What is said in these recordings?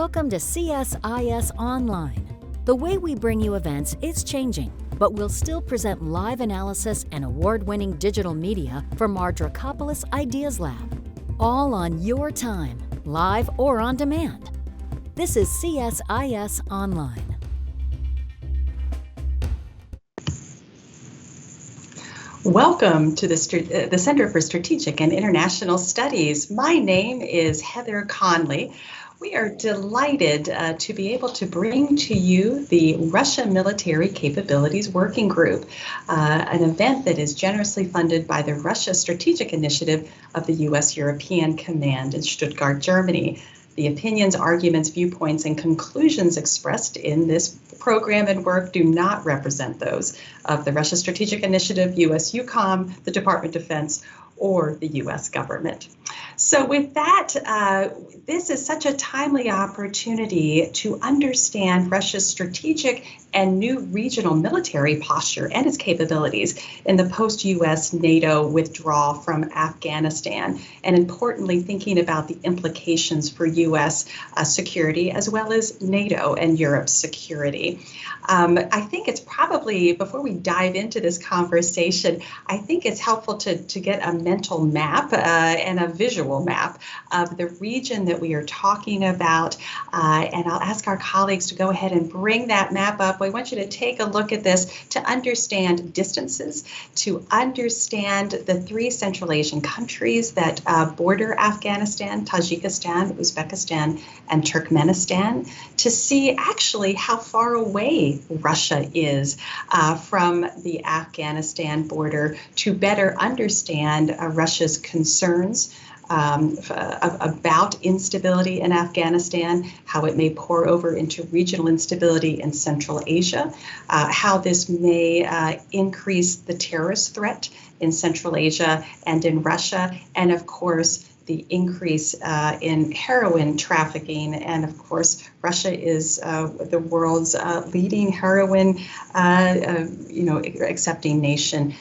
Welcome to CSIS Online. The way we bring you events is changing, but we'll still present live analysis and award-winning digital media from our Dracopolis Ideas Lab. All on your time, live or on demand. This is CSIS Online. Welcome to the Center for Strategic and International Studies. My name is Heather Conley. We are delighted to be able to bring to you the Russia Military Capabilities Working Group, an event that is generously funded by the Russia Strategic Initiative of the U.S. European Command in Stuttgart, Germany. The opinions, arguments, viewpoints, and conclusions expressed in this program and work do not represent those of the Russia Strategic Initiative, U.S. EUCOM, the Department of Defense, or the U.S. government. So with that, this is such a timely opportunity to understand Russia's strategic and new regional military posture and its capabilities in the post-U.S. NATO withdrawal from Afghanistan, and importantly, thinking about the implications for U.S. Security as well as NATO and Europe's security. I think it's probably, before we dive into this conversation, I think it's helpful to get a mental map and a visual map of the region that we are talking about. And I'll ask our colleagues to go ahead and bring that map up. We want you to take a look at this to understand distances, to understand the three Central Asian countries that border Afghanistan, Tajikistan, Uzbekistan, and Turkmenistan, to see actually how far away Russia is from the Afghanistan border, to better understand Russia's concerns about instability in Afghanistan, how it may pour over into regional instability in Central Asia, how this may increase the terrorist threat in Central Asia and in Russia, and of course, the increase in heroin trafficking. And of course, Russia is the world's leading heroin, accepting nation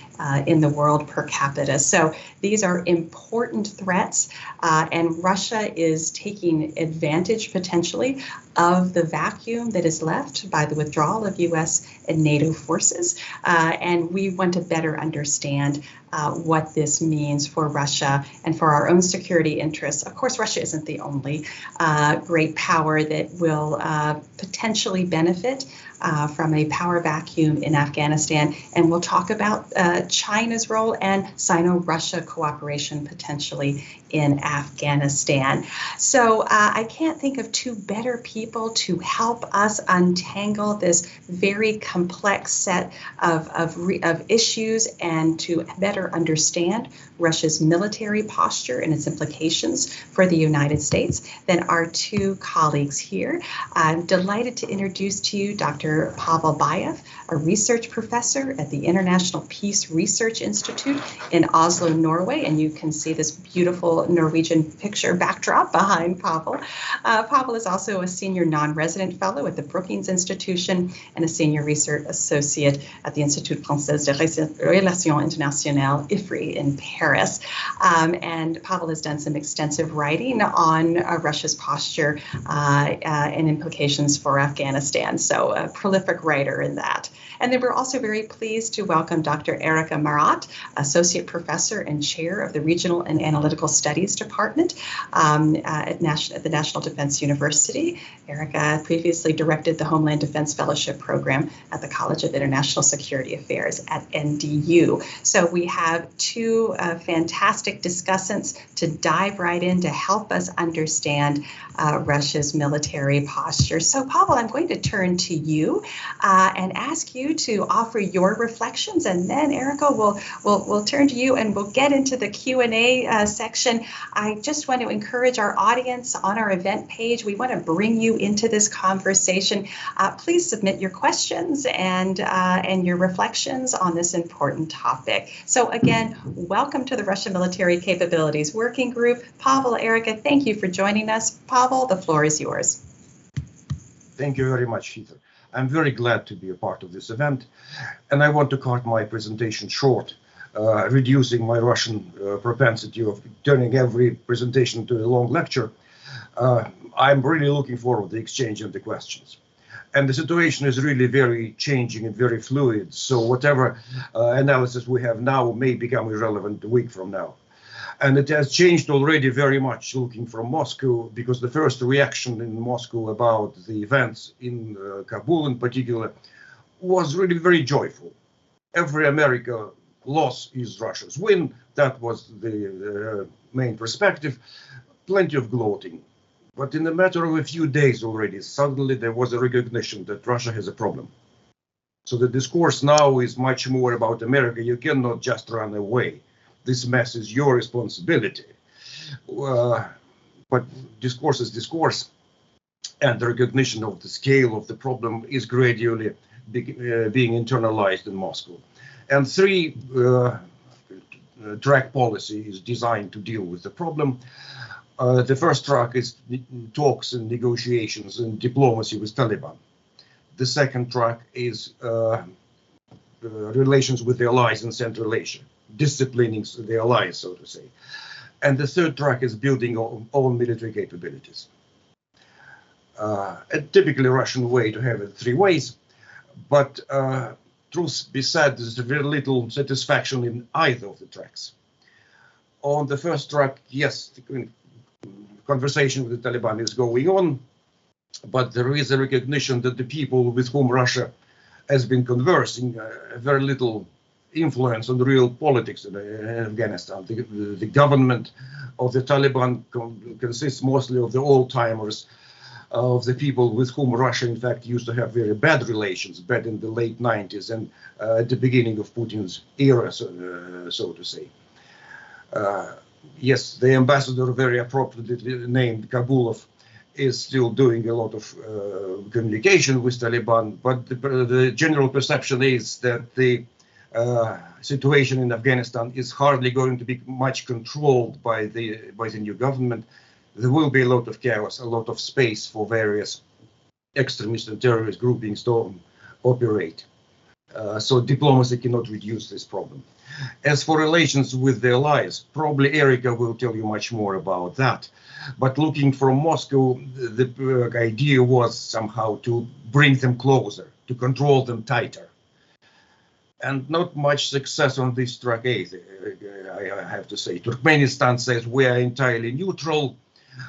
in the world per capita. So these are important threats, and Russia is taking advantage potentially of the vacuum that is left by the withdrawal of U.S. and NATO forces. And we want to better understand what this means for Russia and for our own security interests. Of course, Russia isn't the only great power that will potentially benefit from a power vacuum in Afghanistan. And we'll talk about China's role and Sino-Russia cooperation potentially in Afghanistan. So I can't think of two better people to help us untangle this very complex set of issues and to better understand Russia's military posture and its implications for the United States than our two colleagues here. I'm delighted to introduce to you Dr. Pavel Bayev, a research professor at the International Peace Research Institute in Oslo, Norway, and you can see this beautiful Norwegian picture backdrop behind Pavel. Pavel is also a senior non-resident fellow at the Brookings Institution and a senior research associate at the Institut Français de Relations Internationales, IFRI, in Paris. And Pavel has done some extensive writing on Russia's posture and implications for Afghanistan, so a prolific writer in that. And then we're also very pleased to welcome Dr. Erika Marat, Associate Professor and Chair of the Regional and Analytical Studies Department at the National Defense University. Erika previously directed the Homeland Defense Fellowship Program at the College of International Security Affairs at NDU. So we have two fantastic discussants to dive right in to help us understand Russia's military posture. So Pavel, I'm going to turn to you and ask you to offer your reflections, and then Erika will turn to you and we'll get into the Q&A section. I just want to encourage our audience on our event page. We want to bring you into this conversation. Please submit your questions and your reflections on this important topic. So again, welcome to the Russia Military Capabilities Working Group. Pavel, Erika, thank you for joining us. Pavel, the floor is yours. Thank you very much, Heather. I'm very glad to be a part of this event, and I want to cut my presentation short, reducing my Russian propensity of turning every presentation to a long lecture. I'm really looking forward to exchanging the questions. And the situation is really very changing and very fluid. So whatever analysis we have now may become irrelevant a week from now. And it has changed already very much looking from Moscow, because the first reaction in Moscow about the events in Kabul in particular was really very joyful. Every America loss is Russia's win. That was the main perspective. Plenty of gloating. But in a matter of a few days already, suddenly there was a recognition that Russia has a problem. So the discourse now is much more about America. You cannot just run away. This mess is your responsibility. But discourse is discourse, and the recognition of the scale of the problem is gradually being internalized in Moscow. And three-track policy is designed to deal with the problem. The first track is talks and negotiations and diplomacy with Taliban. The second track is relations with the allies in Central Asia, disciplining the allies, so to say. And the third track is building own military capabilities. A typically Russian way to have it three ways, but truth be said, there's very little satisfaction in either of the tracks. On the first track, yes, the conversation with the Taliban is going on, but there is a recognition that the people with whom Russia has been conversing have very little influence on the real politics in Afghanistan. The government of the Taliban consists mostly of the old-timers, of the people with whom Russia, in fact, used to have very bad relations back in the late 90s and at the beginning of Putin's era, so to say. Yes, the ambassador, very appropriately named Kabulov, is still doing a lot of communication with Taliban, but the general perception is that the situation in Afghanistan is hardly going to be much controlled by the new government. There will be a lot of chaos, a lot of space for various extremist and terrorist groupings to operate. So diplomacy cannot reduce this problem. As for relations with the allies, probably Erika will tell you much more about that. But looking from Moscow, the idea was somehow to bring them closer, to control them tighter. And not much success on this track either, I have to say. Turkmenistan says we are entirely neutral.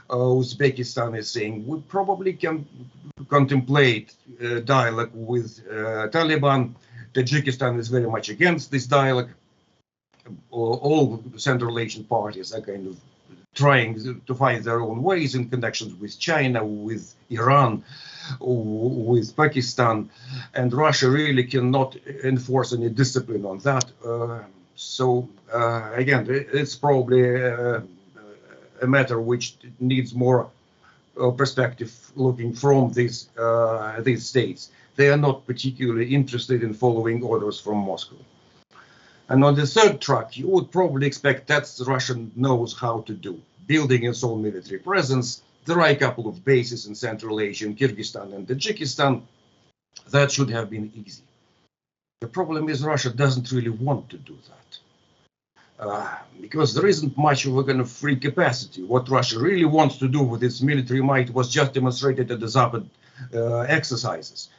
Uzbekistan is saying we probably can contemplate dialogue with Taliban. Tajikistan is very much against this dialogue. All Central Asian parties are kind of trying to find their own ways in connections with China, with Iran, with Pakistan, and Russia really cannot enforce any discipline on that. Again, it's probably a matter which needs more perspective looking from these states. They are not particularly interested in following orders from Moscow. And on the third track, you would probably expect that Russia knows how to do, building its own military presence. There are a couple of bases in Central Asia, in Kyrgyzstan and Tajikistan. That should have been easy. The problem is Russia doesn't really want to do that. Because there isn't much of a kind of free capacity. What Russia really wants to do with its military might was just demonstrated at the Zapad exercises.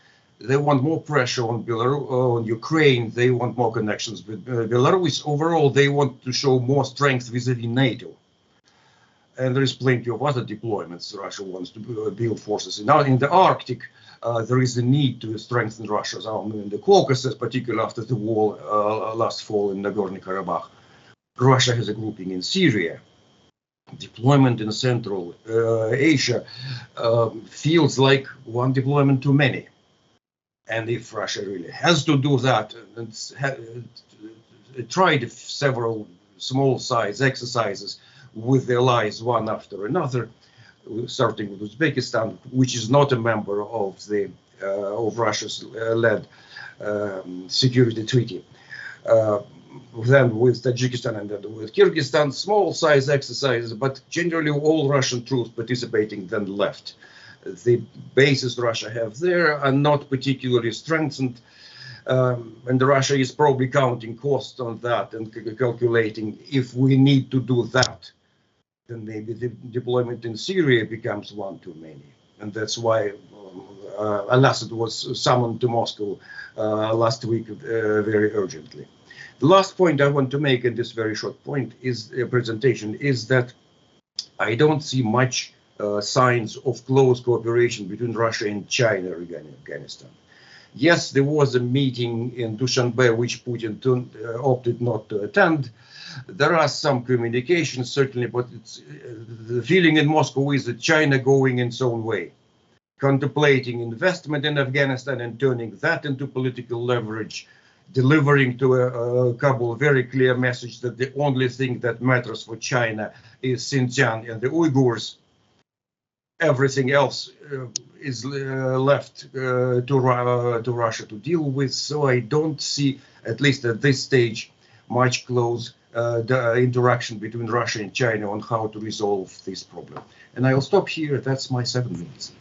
They want more pressure on on Ukraine. They want more connections with Belarus. Overall, they want to show more strength vis-a-vis NATO. And there is plenty of other deployments Russia wants to build forces. Now, in the Arctic, there is a need to strengthen Russia's army in the Caucasus, particularly after the war last fall in Nagorno-Karabakh. Russia has a grouping in Syria. Deployment in Central Asia feels like one deployment too many. And if Russia really has to do that, it tried several small-size exercises with the allies one after another, starting with Uzbekistan, which is not a member of the of Russia's led security treaty. Then with Tajikistan and then with Kyrgyzstan, small-size exercises, but generally all Russian troops participating then left. The bases Russia have there are not particularly strengthened, and Russia is probably counting costs on that and calculating if we need to do that, then maybe the deployment in Syria becomes one too many. And that's why Al-Assad was summoned to Moscow last week very urgently. The last point I want to make in this very short point is presentation is that I don't see much signs of close cooperation between Russia and China regarding Afghanistan. Yes, there was a meeting in Dushanbe which Putin opted not to attend. There are some communications, certainly, but the feeling in Moscow is that China going in its own way, contemplating investment in Afghanistan and turning that into political leverage, delivering to Kabul a very clear message that the only thing that matters for China is Xinjiang and the Uyghurs. Everything else is left to Russia to deal with. So I don't see, at least at this stage, much close interaction between Russia and China on how to resolve this problem. And I'll stop here. That's my 7 minutes.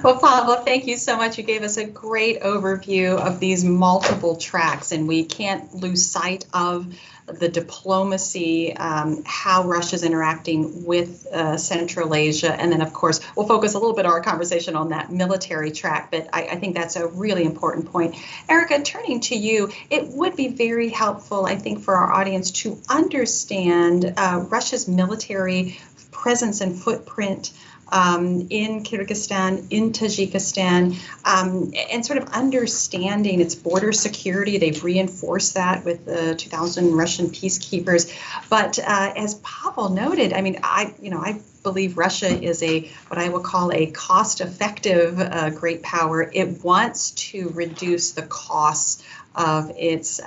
Well, Pavel, thank you so much. You gave us a great overview of these multiple tracks, and we can't lose sight of the diplomacy, how Russia's interacting with Central Asia. And then, of course, we'll focus a little bit of our conversation on that military track, but I think that's a really important point. Erica, turning to you, it would be very helpful, I think, for our audience to understand Russia's military presence and footprint in Kyrgyzstan, in Tajikistan, and sort of understanding its border security. They've reinforced that with the 2,000 Russian peacekeepers. But as Pavel noted, I mean, I believe Russia is what I will call a cost-effective great power. It wants to reduce the costs of its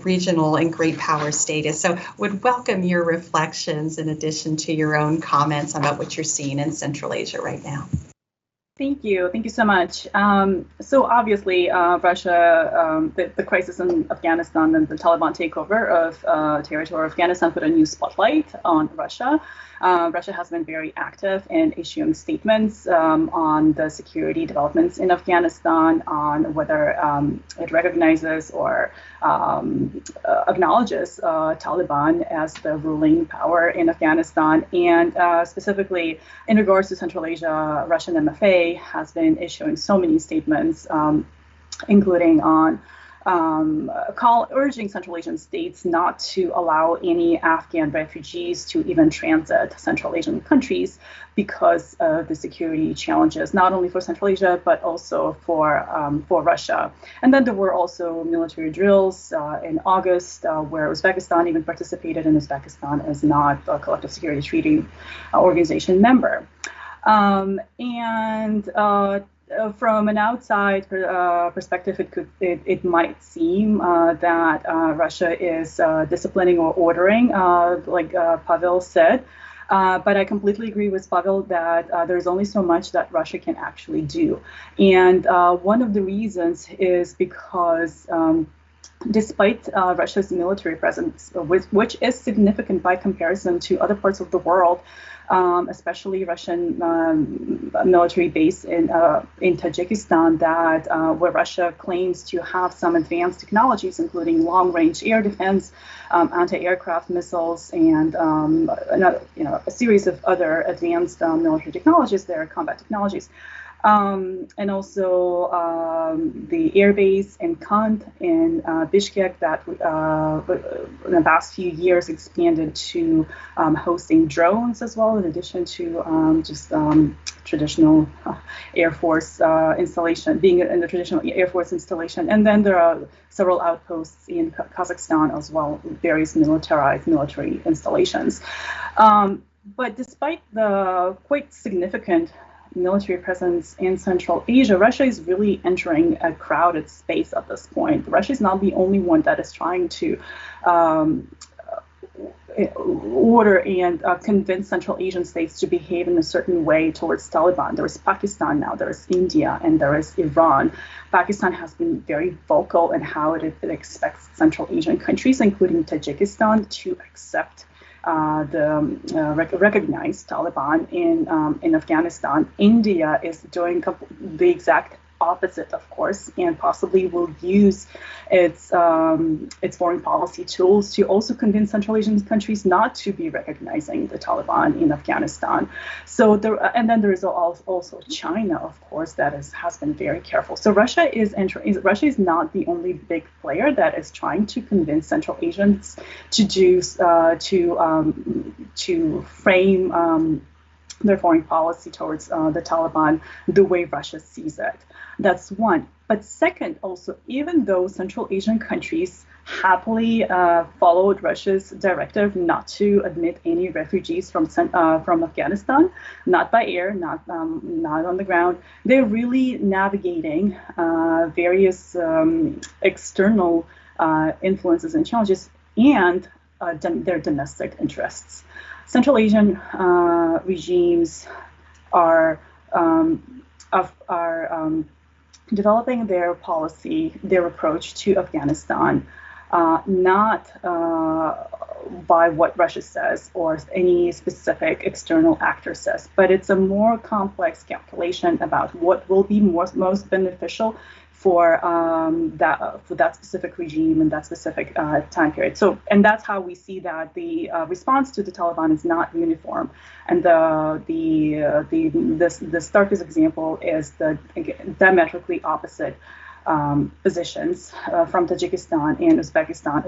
regional and great power status. So would welcome your reflections in addition to your own comments about what you're seeing in Central Asia right now. Thank you so much. So obviously, Russia, the crisis in Afghanistan and the Taliban takeover of territory of Afghanistan put a new spotlight on Russia. Russia has been very active in issuing statements on the security developments in Afghanistan, on whether it recognizes or acknowledges Taliban as the ruling power in Afghanistan. And specifically in regards to Central Asia, Russian MFA has been issuing so many statements, including on urging Central Asian states not to allow any Afghan refugees to even transit Central Asian countries because of the security challenges, not only for Central Asia, but also for Russia. And then there were also military drills in August where Uzbekistan even participated, and Uzbekistan is not a collective security treaty organization member. From an outside perspective, it might seem that Russia is disciplining or ordering, like Pavel said. But I completely agree with Pavel that there's only so much that Russia can actually do. And one of the reasons is because despite Russia's military presence, which is significant by comparison to other parts of the world, especially Russian military base in Tajikistan, where Russia claims to have some advanced technologies, including long-range air defense, anti-aircraft missiles, and a series of other advanced military technologies. There are combat technologies. And also the airbase in Kand in Bishkek that in the past few years expanded to hosting drones as well, in addition to traditional Air Force installation, being in the traditional Air Force installation. And then there are several outposts in Kazakhstan as well, various military installations. But despite the quite significant military presence in Central Asia, Russia is really entering a crowded space at this point. Russia is not the only one that is trying to order and convince Central Asian states to behave in a certain way towards Taliban. There is Pakistan now, there is India, and there is Iran. Pakistan has been very vocal in how it expects Central Asian countries, including Tajikistan, to accept recognize Taliban in Afghanistan. India is doing the exact opposite, of course, and possibly will use its foreign policy tools to also convince Central Asian countries not to be recognizing the Taliban in Afghanistan. So and then there is also China, of course, that has been very careful. So Russia is not the only big player that is trying to convince Central Asians to frame their foreign policy towards the Taliban the way Russia sees it. That's one. But second, also, even though Central Asian countries happily followed Russia's directive not to admit any refugees from Afghanistan, not by air, not on the ground, they're really navigating various external influences and challenges and their domestic interests. Central Asian regimes are developing their policy, their approach to Afghanistan, not by what Russia says or any specific external actor says, but it's a more complex calculation about what will be most beneficial for that specific regime and that specific time period. So, and that's how we see that the response to the Taliban is not uniform. And the starkest example is the diametrically opposite positions from Tajikistan and Uzbekistan.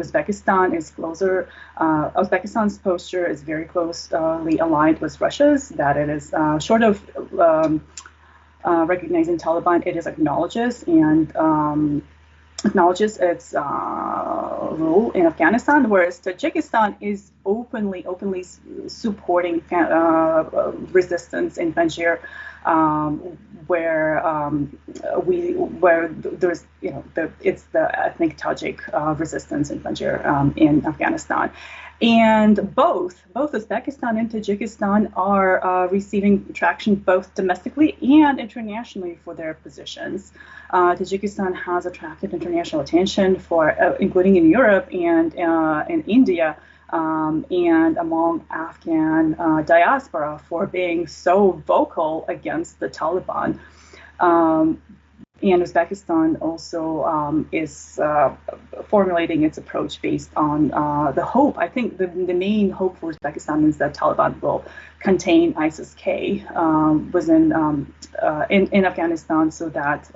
Uzbekistan's posture is very closely aligned with Russia's, that it is short of recognizing Taliban, it is acknowledges its rule in Afghanistan, whereas Tajikistan is openly supporting resistance in Panjshir, where there's it's the ethnic Tajik resistance in Panjshir in Afghanistan. And both Uzbekistan and Tajikistan are receiving traction both domestically and internationally for their positions. Tajikistan has attracted international attention for, including in Europe and in India, and among Afghan diaspora for being so vocal against the Taliban. And Uzbekistan also is formulating its approach based on the hope. I think the main hope for Uzbekistan is that Taliban will contain ISIS-K within in Afghanistan, so that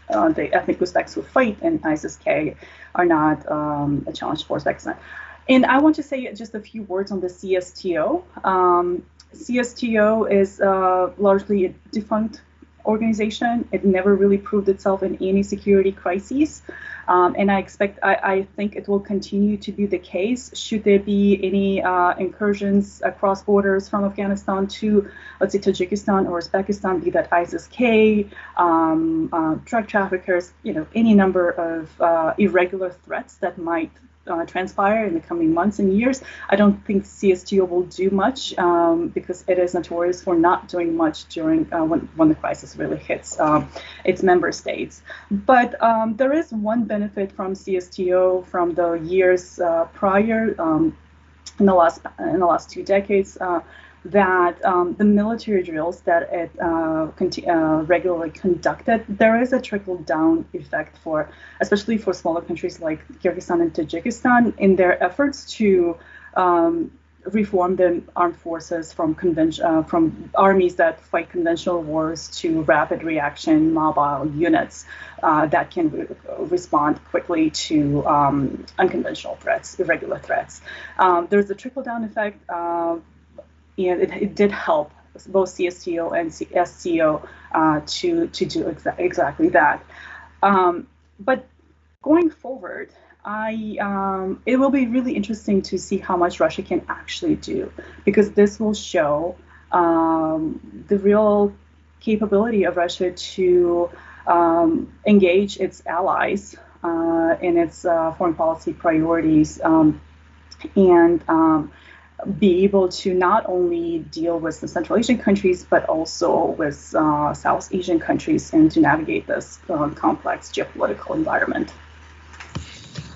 the ethnic Uzbeks who fight in ISIS-K are not a challenge for Uzbekistan. And I want to say just a few words on the CSTO. CSTO is largely a defunct organization. It never really proved itself in any security crises, and I think it will continue to be the case should there be any incursions across borders from Afghanistan to, let's say, Tajikistan or Uzbekistan, be that ISIS-K, drug traffickers, any number of irregular threats that might transpire in the coming months and years. I don't think CSTO will do much because it is notorious for not doing much during when the crisis really hits its member states. But there is one benefit from CSTO from the years prior, in the last 2 decades, that the military drills that it regularly conducted, there is a trickle-down effect especially for smaller countries like Kyrgyzstan and Tajikistan in their efforts to reform the armed forces from armies that fight conventional wars to rapid reaction mobile units that can respond quickly to unconventional threats, irregular threats. There's a trickle-down effect. And it did help both CSTO and SCO to do exactly that. But going forward, it will be really interesting to see how much Russia can actually do, because this will show the real capability of Russia to engage its allies in its foreign policy priorities and be able to not only deal with the Central Asian countries, but also with South Asian countries, and to navigate this complex geopolitical environment.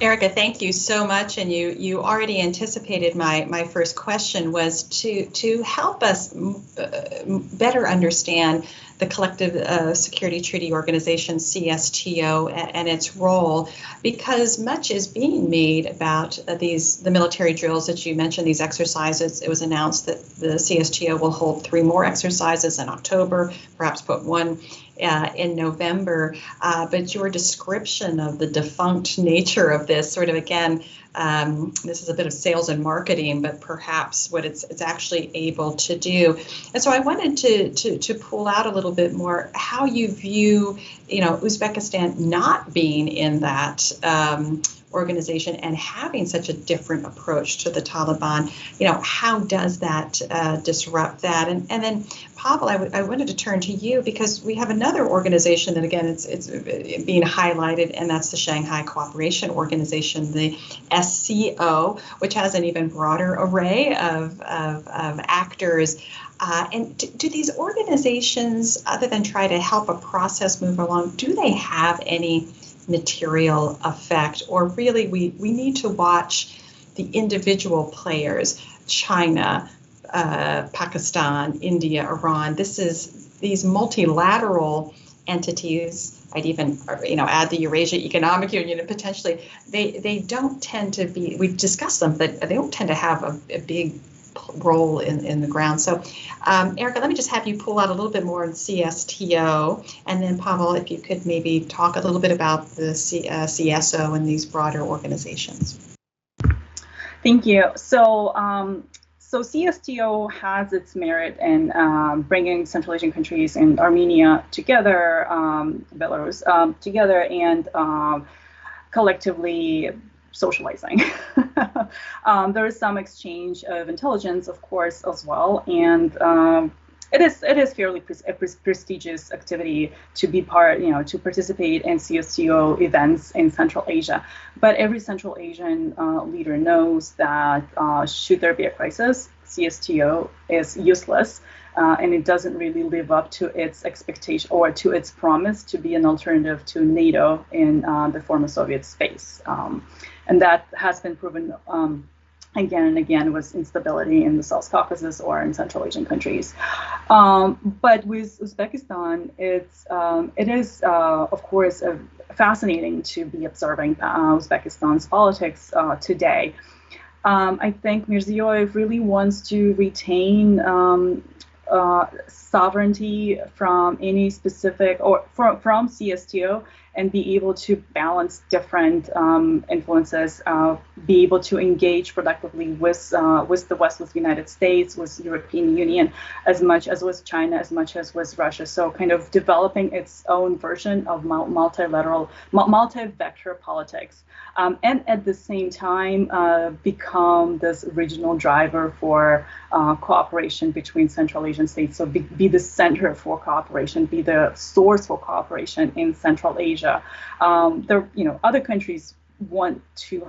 Erica, thank you so much. And you already anticipated my first question was to help us better understand the Collective Security Treaty Organization, CSTO, and its role, because much is being made about the military drills that you mentioned, these exercises. It was announced that the CSTO will hold 3 more exercises in October, perhaps put one in November, but your description of the defunct nature of this sort of, again, this is a bit of sales and marketing, but perhaps what it's actually able to do. And so I wanted to pull out a little bit more how you view, Uzbekistan not being in that organization and having such a different approach to the Taliban. How does that disrupt that? And then, Pavel, I wanted to turn to you because we have another organization that, again, it's being highlighted, and that's the Shanghai Cooperation Organization, the SCO, which has an even broader array of actors. And do these organizations, other than try to help a process move along, do they have any material effect, or really we need to watch the individual players, China, Pakistan, India, Iran? These multilateral entities. I'd even add the Eurasia Economic Union, and potentially they don't tend to be, we've discussed them, but they don't tend to have a big role in the ground. So Erica, let me just have you pull out a little bit more on CSTO, and then Pavel, if you could maybe talk a little bit about the CSO and these broader organizations. Thank you. So CSTO has its merit in bringing Central Asian countries and Armenia together, Belarus together, and collectively socializing. There is some exchange of intelligence, of course, as well, and it is fairly prestigious activity to be to participate in CSTO events in Central Asia. But every Central Asian leader knows that should there be a crisis, CSTO is useless. And it doesn't really live up to its expectation or to its promise to be an alternative to NATO in the former Soviet space. And that has been proven again and again with instability in the South Caucasus or in Central Asian countries. But with Uzbekistan, it is, of course, fascinating to be observing Uzbekistan's politics today. I think Mirziyoyev really wants to retain sovereignty from any specific, or from CSTO, and be able to balance different influences, be able to engage productively with the West, with the United States, with the European Union, as much as with China, as much as with Russia. So kind of developing its own version of multi-vector politics. And at the same time, become this regional driver for cooperation between Central Asian states. So be the center for cooperation, be the source for cooperation in Central Asia. Other countries want to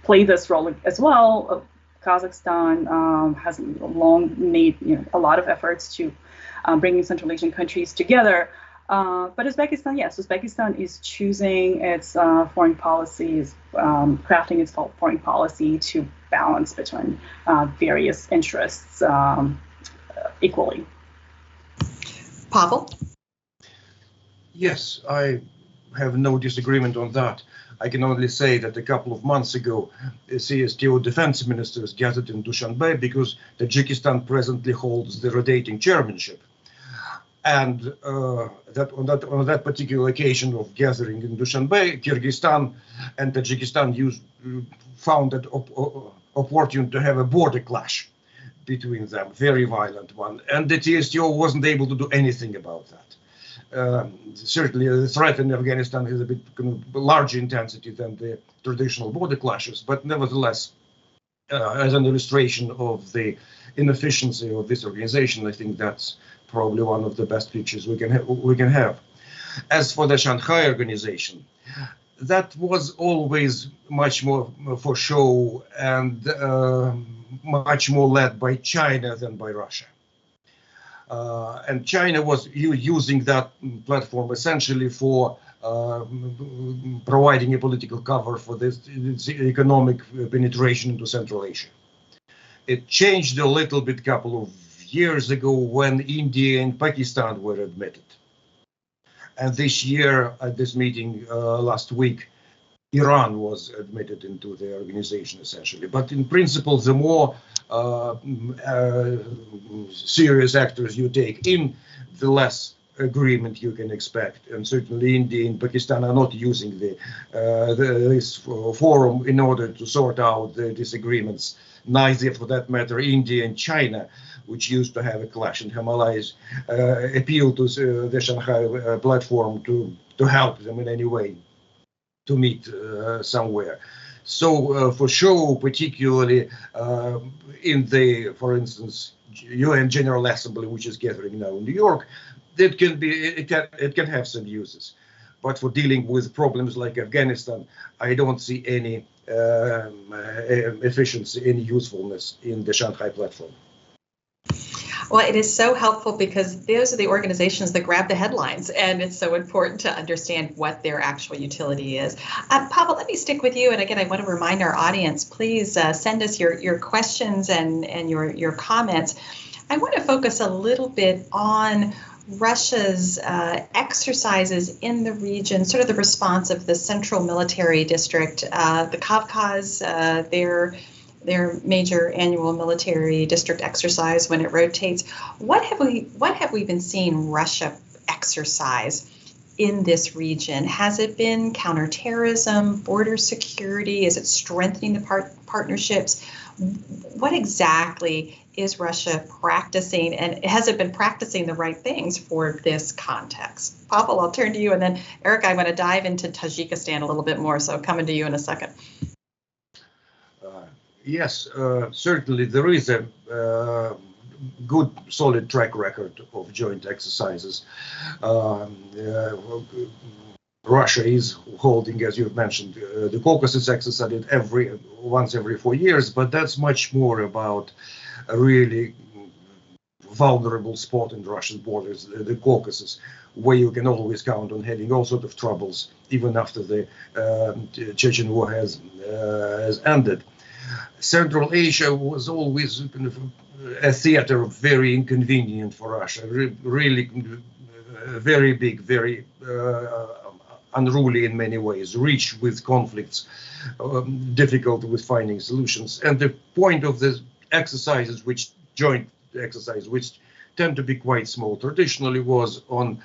play this role as well. Kazakhstan has long made a lot of efforts to bringing Central Asian countries together. But Uzbekistan, yes, Uzbekistan is choosing its foreign policies, crafting its foreign policy to balance between various interests equally. Pavel? Yes, I have no disagreement on that. I can only say that a couple of months ago, the CSTO defense ministers gathered in Dushanbe because Tajikistan presently holds the rotating chairmanship. And that on that particular occasion of gathering in Dushanbe, Kyrgyzstan and Tajikistan found it opportune to have a border clash between them, very violent one. And the CSTO wasn't able to do anything about that. Certainly the threat in Afghanistan has a bit larger intensity than the traditional border clashes, but nevertheless, as an illustration of the inefficiency of this organization, I think that's probably one of the best features we can have. As for the Shanghai organization, that was always much more for show and much more led by China than by Russia. And China was using that platform essentially for providing a political cover for this economic penetration into Central Asia. It changed a little bit a couple of years ago when India and Pakistan were admitted. And this year, at this meeting last week, Iran was admitted into the organization, essentially. But in principle, the more serious actors you take in, the less agreement you can expect. And certainly India and Pakistan are not using this forum in order to sort out the disagreements. Neither, for that matter, India and China, which used to have a clash in Himalayas, appeal to the Shanghai Platform to help them in any way to meet somewhere. So for sure, particularly in the, for instance, UN General Assembly, which is gathering now in New York, it can have some uses. But for dealing with problems like Afghanistan, I don't see any efficiency, any usefulness in the Shanghai Platform. Well, it is so helpful because those are the organizations that grab the headlines, and it's so important to understand what their actual utility is. Pavel, let me stick with you. And again, I want to remind our audience, please send us your questions and your comments. I want to focus a little bit on Russia's exercises in the region, sort of the response of the Central Military District, the Kavkaz, their major annual military district exercise when it rotates. What have we been seeing Russia exercise in this region? Has it been counterterrorism, border security? Is it strengthening the partnerships? What exactly is Russia practicing, and has it been practicing the right things for this context? Pavel, I'll turn to you, and then Eric, I want to dive into Tajikistan a little bit more, so coming to you in a second. Yes, certainly there is a good, solid track record of joint exercises. Russia is holding, as you've mentioned, the Caucasus exercise once every 4 years, but that's much more about a really vulnerable spot in the Russian borders, the Caucasus, where you can always count on having all sorts of troubles, even after the Chechen war has ended. Central Asia was always a theater very inconvenient for Russia, really very big, very unruly in many ways, rich with conflicts, difficult with finding solutions. And the point of the exercises, joint exercises, which tend to be quite small, traditionally was on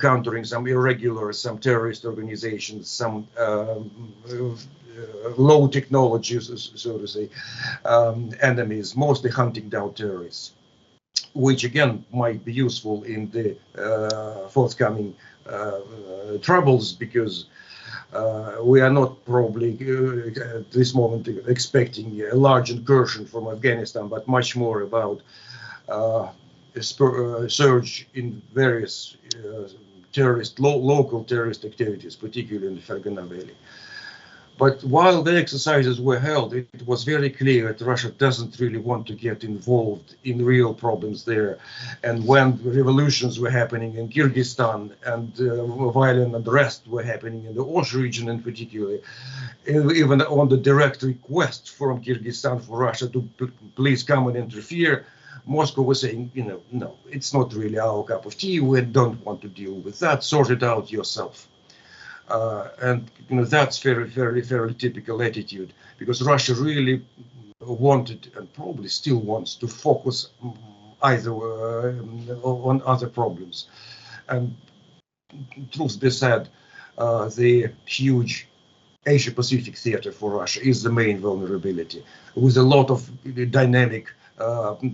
countering some terrorist organizations, some low technologies, so to say, enemies, mostly hunting down terrorists, which again might be useful in the forthcoming troubles, because we are not probably at this moment expecting a large incursion from Afghanistan, but much more about a surge in various local terrorist activities, particularly in the Fergana Valley. But while the exercises were held, it was very clear that Russia doesn't really want to get involved in real problems there. And when revolutions were happening in Kyrgyzstan and violent unrest were happening in the Osh region in particular, even on the direct request from Kyrgyzstan for Russia to please come and interfere, Moscow was saying, no, it's not really our cup of tea. We don't want to deal with that. Sort it out yourself. And that's very typical attitude, because Russia really wanted and probably still wants to focus either on other problems. And truth be said, the huge Asia-Pacific theater for Russia is the main vulnerability, with a lot of dynamic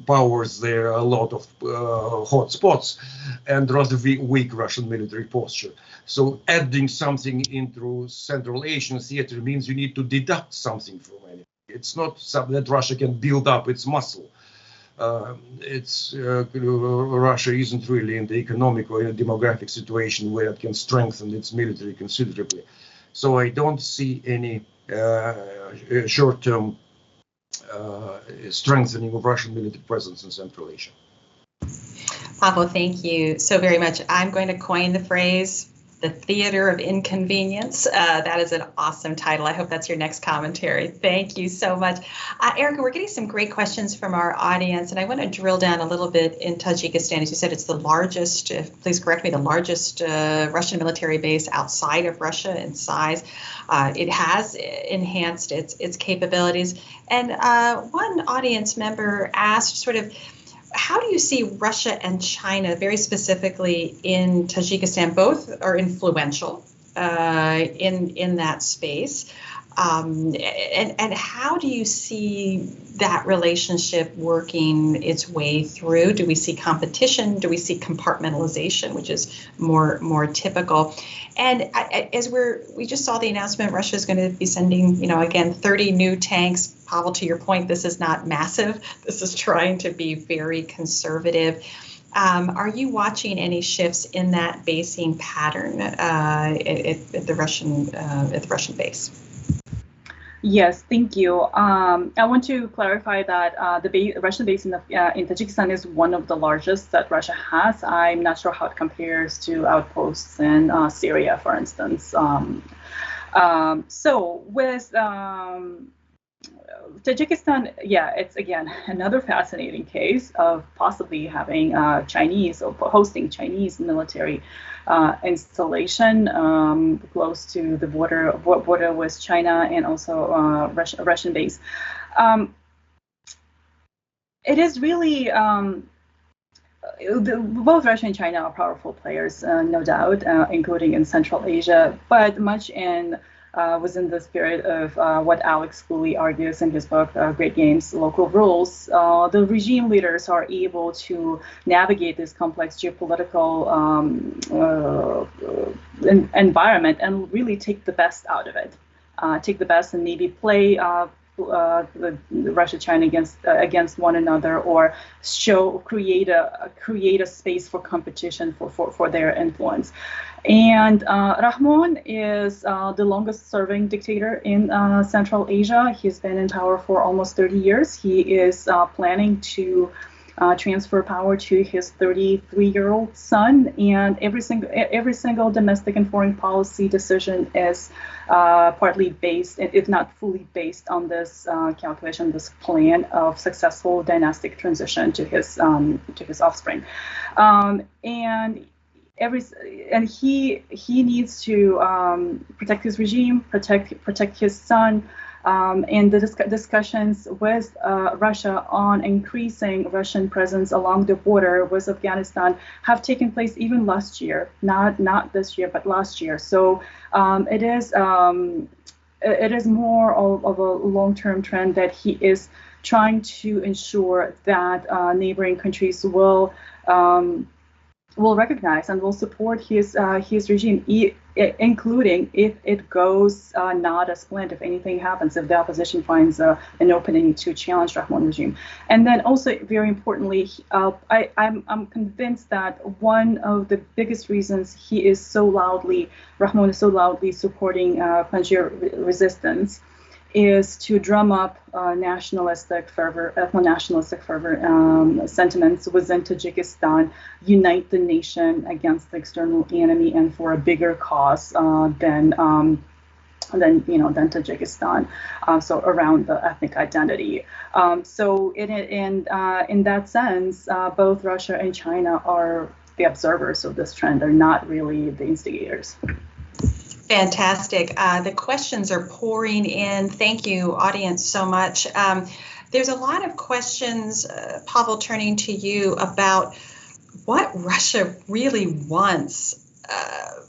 powers there, a lot of hot spots, and rather weak Russian military posture. So adding something into Central Asian theater means you need to deduct something from it. It's not something that Russia can build up its muscle. Russia isn't really in the economic or demographic situation where it can strengthen its military considerably. So I don't see any short-term strengthening of Russian military presence in Central Asia. Pavel, thank you so very much. I'm going to coin the phrase The Theater of Inconvenience. That is an awesome title. I hope that's your next commentary. Thank you so much. Erica, we're getting some great questions from our audience, and I want to drill down a little bit in Tajikistan. As you said, it's the largest, please correct me, the largest Russian military base outside of Russia in size. It has enhanced its capabilities. And one audience member asked sort of, how do you see Russia and China, very specifically in Tajikistan? Both are influential in that space. And how do you see that relationship working its way through? Do we see competition? Do we see compartmentalization, which is more typical? And as we just saw the announcement, Russia is going to be sending, again, 30 new tanks. Pavel, to your point, this is not massive. This is trying to be very conservative. Are you watching any shifts in that basing pattern at the Russian base? Yes, thank you. I want to clarify that the Russian base in Tajikistan is one of the largest that Russia has. I'm not sure how it compares to outposts in Syria, for instance. So with Tajikistan, it's again another fascinating case of possibly having Chinese or hosting Chinese military installation close to the border with China, and also Russian base. It is really both Russia and China are powerful players, no doubt, including in Central Asia, but much within the spirit of what Alex Cooley argues in his book, Great Games, Local Rules. The regime leaders are able to navigate this complex geopolitical environment and really take the best out of it. Take the best and maybe play Russia-China against one another, or create a space for competition for their influence. And Rahmon is the longest serving dictator in Central Asia. He's been in power for almost 30 years. He is planning to transfer power to his 33-year-old son, and every single domestic and foreign policy decision is partly based, if not fully based, on this calculation, this plan of successful dynastic transition to his offspring, and he needs to protect his regime, protect his son. And the discussions with Russia on increasing Russian presence along the border with Afghanistan have taken place even last year, not this year, but last year. So it is more of a long-term trend that he is trying to ensure that neighboring countries will recognize and will support his regime, including if it goes not as planned, if anything happens, if the opposition finds an opening to challenge Rahmon regime. And then also, very importantly, I'm convinced that one of the biggest reasons Rahmon is so loudly supporting Panjshir resistance is to drum up ethno-nationalistic fervor sentiments within Tajikistan, unite the nation against the external enemy and for a bigger cause than Tajikistan. So around the ethnic identity. So in that sense, both Russia and China are the observers of this trend. They're not really the instigators. Fantastic. The questions are pouring in. Thank you, audience, so much. There's a lot of questions, Pavel, turning to you about what Russia really wants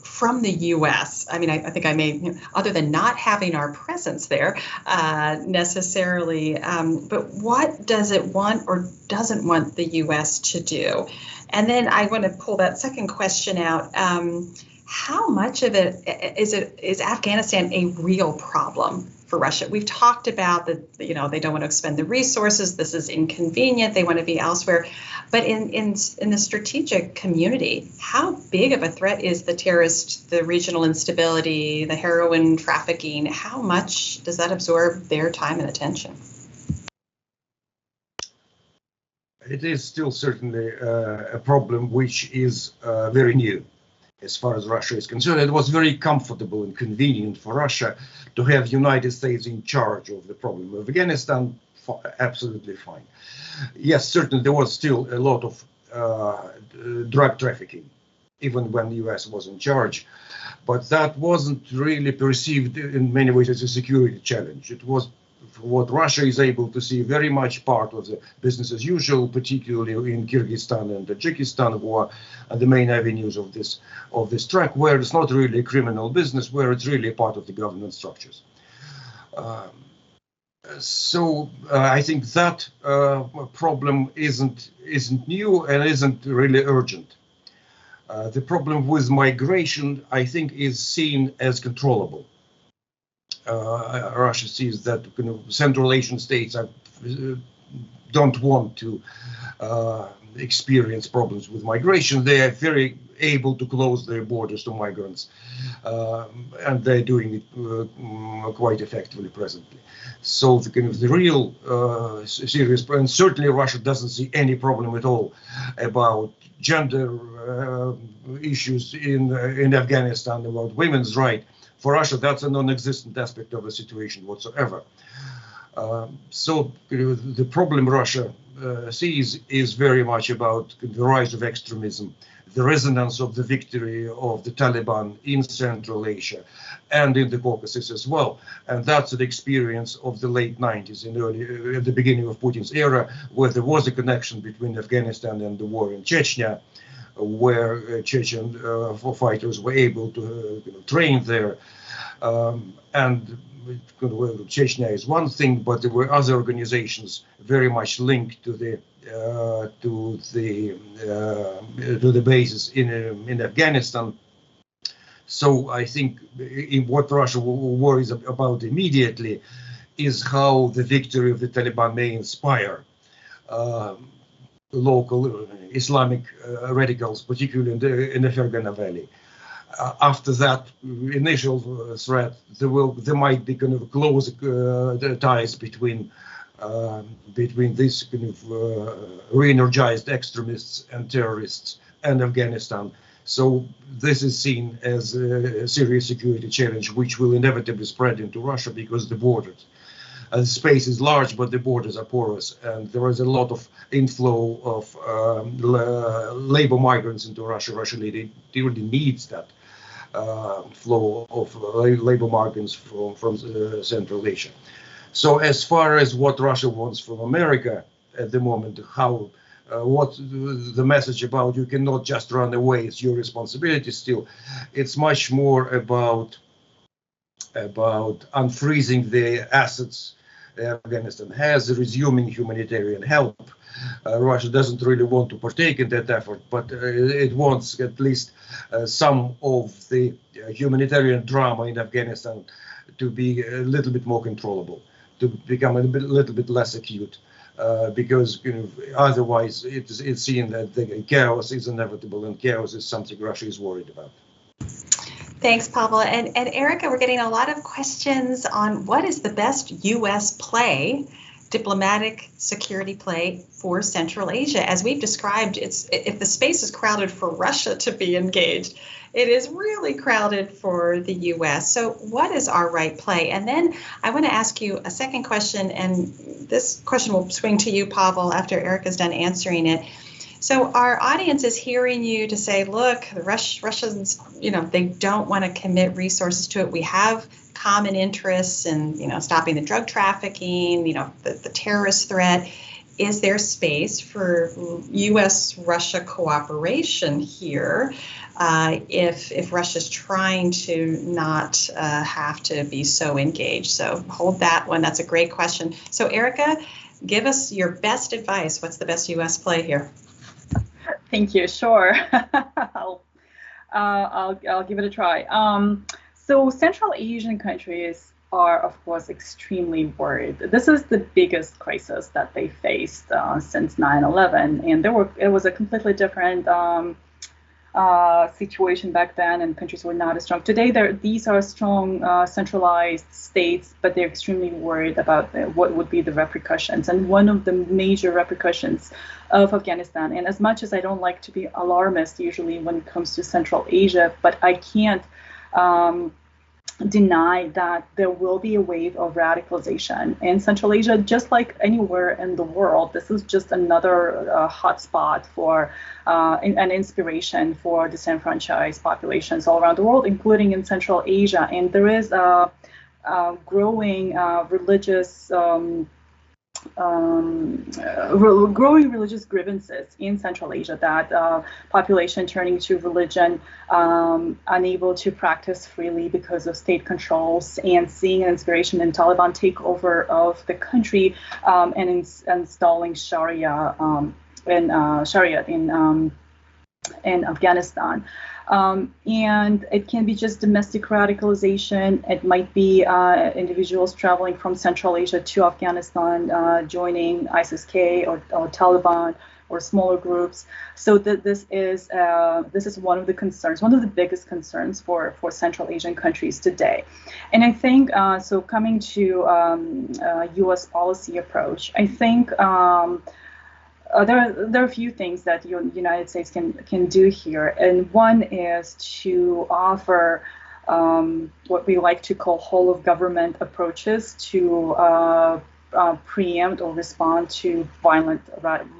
from the U.S. I mean, I think I may, other than not having our presence there necessarily, but what does it want or doesn't want the U.S. to do? And then I want to pull that second question out. How much of it is Afghanistan a real problem for Russia? We've talked about that, they don't want to expend the resources. This is inconvenient. They want to be elsewhere. But in the strategic community, how big of a threat is the regional instability, the heroin trafficking? How much does that absorb their time and attention? It is still certainly a problem which is very new. as far as Russia is concerned. It was very comfortable and convenient for Russia to have United States in charge of the problem of Afghanistan. Absolutely fine. Yes, certainly there was still a lot of drug trafficking, even when the US was in charge. But that wasn't really perceived in many ways as a security challenge. It was what Russia is able to see very much part of the business as usual, particularly in Kyrgyzstan and Tajikistan, who are the main avenues of this track, where it's not really a criminal business, where it's really a part of the government structures. So I think that problem isn't new and isn't really urgent. The problem with migration, I think, is seen as controllable. Russia sees that Central Asian states don't want to experience problems with migration. They are very able to close their borders to migrants, and they're doing it quite effectively presently. So the real serious problem, and certainly Russia doesn't see any problem at all about gender issues in Afghanistan, about women's rights. For Russia, that's a non-existent aspect of the situation whatsoever. So the problem Russia sees is very much about the rise of extremism, the resonance of the victory of the Taliban in Central Asia and in the Caucasus as well. And that's an experience of the late 90s and at the beginning of Putin's era, where there was a connection between Afghanistan and the war in Chechnya, where Chechen fighters were able to train there. And Chechnya is one thing, but there were other organizations very much linked to the bases in Afghanistan. So I think what Russia worries about immediately is how the victory of the Taliban may inspire local Islamic radicals, particularly in the Fergana Valley. After that initial threat, there might be kind of close ties between these kind of re-energized extremists and terrorists and Afghanistan. So this is seen as a serious security challenge, which will inevitably spread into Russia because the borders. The space is large, but the borders are porous, and there is a lot of inflow of labor migrants into Russia. Russia really needs that flow of labor migrants from Central Asia. So as far as what Russia wants from America at the moment, what the message about you cannot just run away, it's your responsibility still, it's much more about unfreezing the assets Afghanistan has, resuming humanitarian help. Russia doesn't really want to partake in that effort, but it wants at least some of the humanitarian drama in Afghanistan to be a little bit more controllable, to become a little bit less acute, because otherwise it's seen that the chaos is inevitable, and chaos is something Russia is worried about. Thanks, Pavel. And Erica, we're getting a lot of questions on what is the best U.S. play, diplomatic security play for Central Asia. As we've described, if the space is crowded for Russia to be engaged, it is really crowded for the U.S. So what is our right play? And then I want to ask you a second question, and this question will swing to you, Pavel, after Erica's done answering it. So our audience is hearing you to say, look, the Russians, they don't want to commit resources to it. We have common interests in, stopping the drug trafficking, the terrorist threat. Is there space for U.S.-Russia cooperation here if Russia's trying to not have to be so engaged? So hold that one. That's a great question. So Erica, give us your best advice. What's the best U.S. play here? Thank you. Sure. I'll give it a try. So Central Asian countries are, of course, extremely worried. This is the biggest crisis that they faced since 9/11, and it was a completely different situation back then, and countries were not as strong. Today, these are strong, centralized states, but they're extremely worried about what would be the repercussions. And one of the major repercussions of Afghanistan, and as much as I don't like to be alarmist usually when it comes to Central Asia, but I can't deny that there will be a wave of radicalization in Central Asia, just like anywhere in the world. This is just another hotspot for an inspiration for disenfranchised populations all around the world, including in Central Asia. And there is a growing religious growing religious grievances in Central Asia, that population turning to religion, unable to practice freely because of state controls, and seeing an inspiration in Taliban takeover of the country and installing Sharia in Afghanistan. And it can be just domestic radicalization. It might be individuals traveling from Central Asia to Afghanistan, joining ISIS-K or Taliban or smaller groups. So this is one of the concerns, one of the biggest concerns for Central Asian countries today. And I think, so coming to U.S. policy approach, I think there are a few things that the United States can do here, and one is to offer what we like to call whole of government approaches to preempt or respond to violent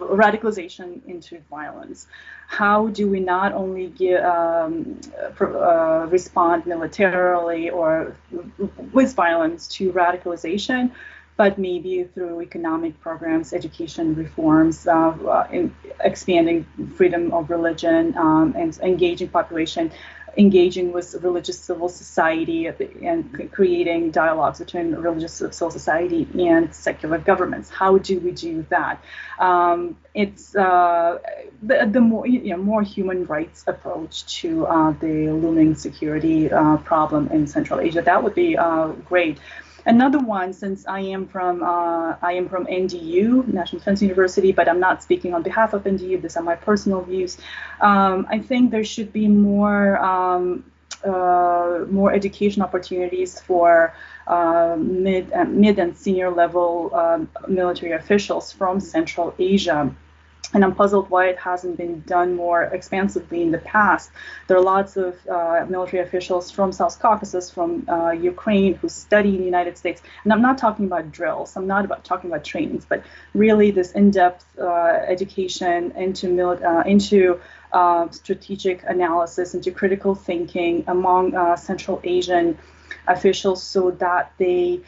radicalization into violence. How do we not only respond militarily or with violence to radicalization, but maybe through economic programs, education reforms, expanding freedom of religion, and engaging population, engaging with religious civil society, and creating dialogues between religious civil society and secular governments. How do we do that? It's the more human rights approach to the looming security problem in Central Asia. That would be great. Another one, since I am from NDU, National Defense University, but I'm not speaking on behalf of NDU. These are my personal views. I think there should be more education opportunities for mid and senior level military officials from Central Asia. And I'm puzzled why it hasn't been done more expansively in the past. There are lots of military officials from South Caucasus, from Ukraine, who study in the United States. And I'm not talking about drills. I'm not talking about trainings, but really this in-depth education into strategic analysis, into critical thinking among Central Asian officials, so that they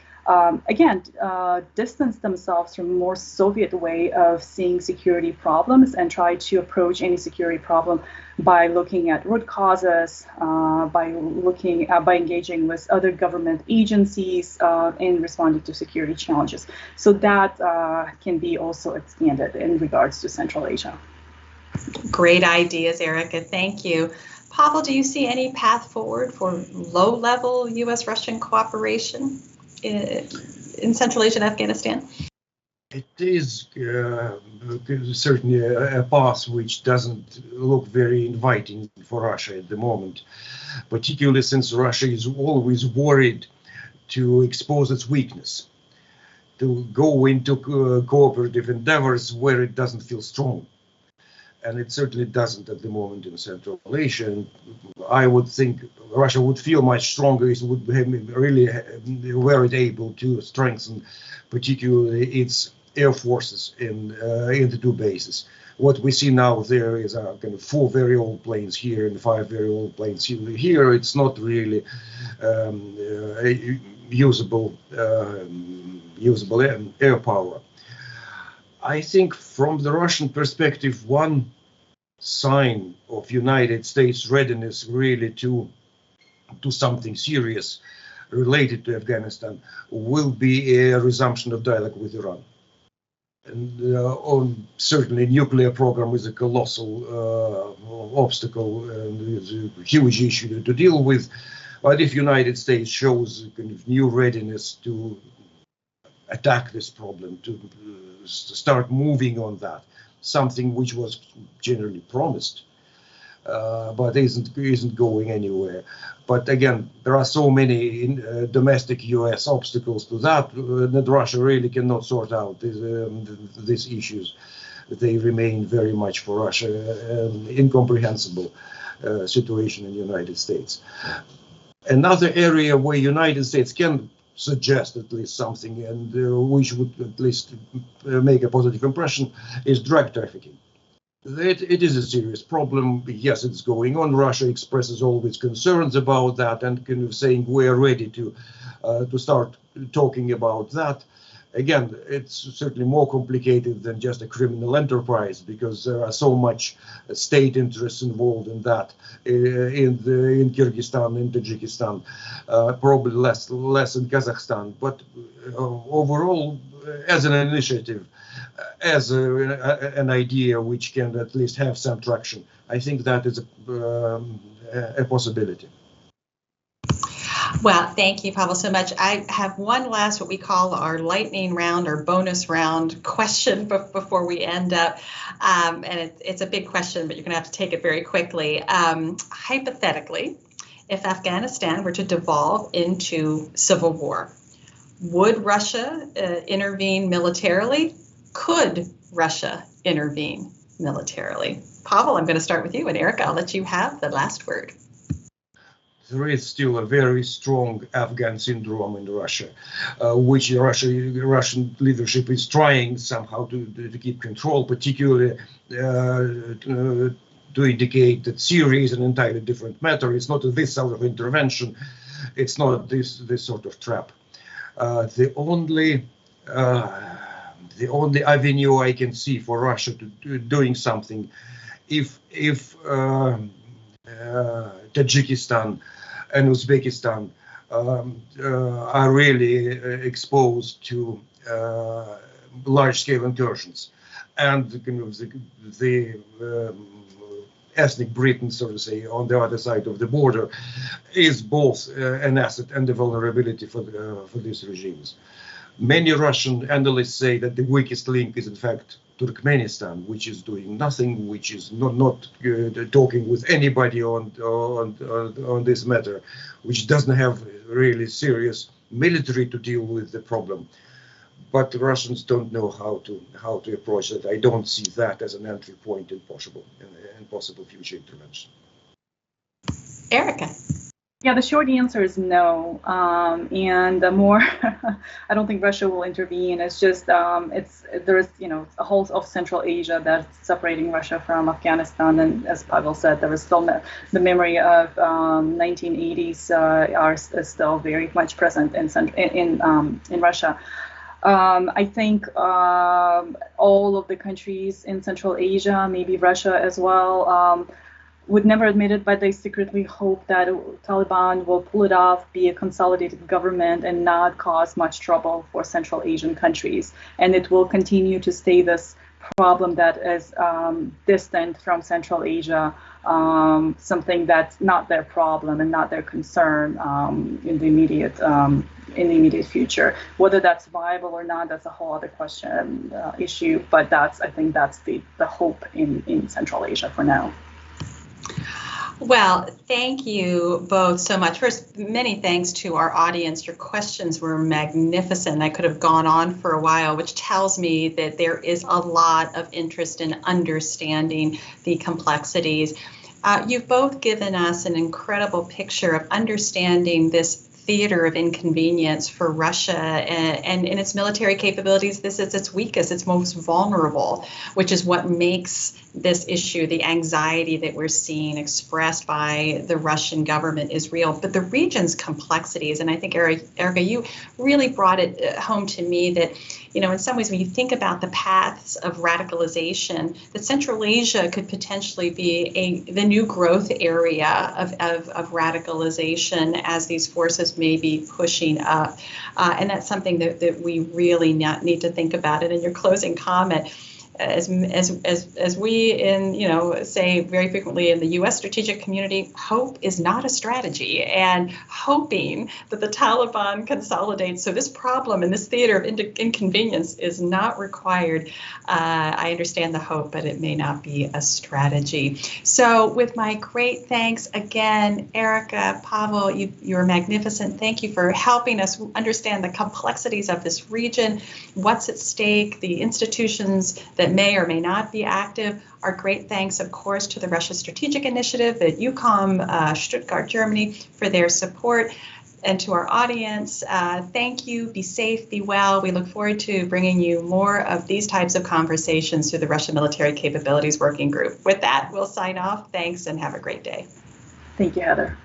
distance themselves from a more Soviet way of seeing security problems and try to approach any security problem by looking at root causes, by engaging with other government agencies in responding to security challenges. So that can be also expanded in regards to Central Asia. Great ideas, Erica. Thank you. Pavel, do you see any path forward for low-level U.S.-Russian cooperation in Central Asia and Afghanistan? It is certainly a path which doesn't look very inviting for Russia at the moment, particularly since Russia is always worried to expose its weakness, to go into cooperative endeavors where it doesn't feel strong. And it certainly doesn't at the moment in Central Asia. And I would think Russia would feel much stronger if it would be really were it able to strengthen, particularly its air forces in the two bases. What we see now there is kind of 4 very old planes here and 5 very old planes here. It's not really usable air power. I think from the Russian perspective, one sign of United States readiness really to do something serious related to Afghanistan will be a resumption of dialogue with Iran. And certainly nuclear program is a colossal obstacle and is a huge issue to deal with. But if United States shows kind of new readiness to attack this problem, to start moving on that, something which was generally promised but isn't going anywhere. But again, there are so many domestic U.S. obstacles to that Russia really cannot sort out these issues. They remain very much for Russia an incomprehensible situation in the United States. Another area where United States can suggest at least something, and which would at least make a positive impression, is drug trafficking. It is a serious problem. Yes, it's going on. Russia expresses all its concerns about that and kind of saying we're ready to start talking about that. Again, it's certainly more complicated than just a criminal enterprise, because there are so much state interests involved in that, in Kyrgyzstan, in Tajikistan, probably less in Kazakhstan. But overall, as an initiative, as an idea which can at least have some traction, I think that is a possibility. Well, thank you, Pavel, so much. I have one last, what we call our lightning round or bonus round question before we end up. And it's a big question, but you're going to have to take it very quickly. Hypothetically, if Afghanistan were to devolve into civil war, would Russia intervene militarily? Could Russia intervene militarily? Pavel, I'm going to start with you, and Erica, I'll let you have the last word. There is still a very strong Afghan syndrome in Russia, which the Russian leadership is trying somehow to keep control, particularly to indicate that Syria is an entirely different matter. It's not this sort of intervention. It's not this sort of trap. The only avenue I can see for Russia to doing something, if Tajikistan and Uzbekistan are really exposed to large-scale incursions, and the ethnic Britain, so to say, on the other side of the border, is both an asset and a vulnerability for these regimes. Many Russian analysts say that the weakest link is in fact Turkmenistan, which is doing nothing, which is not talking with anybody on this matter, which doesn't have really serious military to deal with the problem. But the Russians don't know how to approach it. I don't see that as an entry point in possible future intervention. Erica. Yeah, the short answer is no. And the more, I don't think Russia will intervene. It's just there's a whole of Central Asia that's separating Russia from Afghanistan, and as Pavel said, there is still the memory of 1980s is still very much present in Russia. I think all of the countries in Central Asia, maybe Russia as well, would never admit it, but they secretly hope that Taliban will pull it off, be a consolidated government, and not cause much trouble for Central Asian countries. And it will continue to stay this problem that is distant from Central Asia, something that's not their problem and not their concern in the immediate future. Whether that's viable or not, that's a whole other question, issue. But I think that's the hope in Central Asia for now. Well, thank you both so much. First, many thanks to our audience. Your questions were magnificent. I could have gone on for a while, which tells me that there is a lot of interest in understanding the complexities. You've both given us an incredible picture of understanding this theater of inconvenience for Russia, and in its military capabilities, this is its weakest, its most vulnerable, which is what makes this issue, the anxiety that we're seeing expressed by the Russian government, is real. But the region's complexities, and I think, Erica, you really brought it home to me that, in some ways, when you think about the paths of radicalization, that Central Asia could potentially be the new growth area of radicalization as these forces may be pushing up. And that's something that we really need to think about. And in your closing comment, as we say very frequently in the U.S. strategic community, hope is not a strategy, and hoping that the Taliban consolidates. So this problem and this theater of inconvenience is not required. I understand the hope, but it may not be a strategy. So with my great thanks again, Erica, Pavel, you're magnificent. Thank you for helping us understand the complexities of this region, what's at stake, the institutions that may or may not be active. Our great thanks, of course, to the Russia Strategic Initiative at UCOM, Stuttgart, Germany, for their support. And to our audience, thank you, be safe, be well. We look forward to bringing you more of these types of conversations through the Russia Military Capabilities Working Group. With that, we'll sign off. Thanks and have a great day. Thank you, Heather.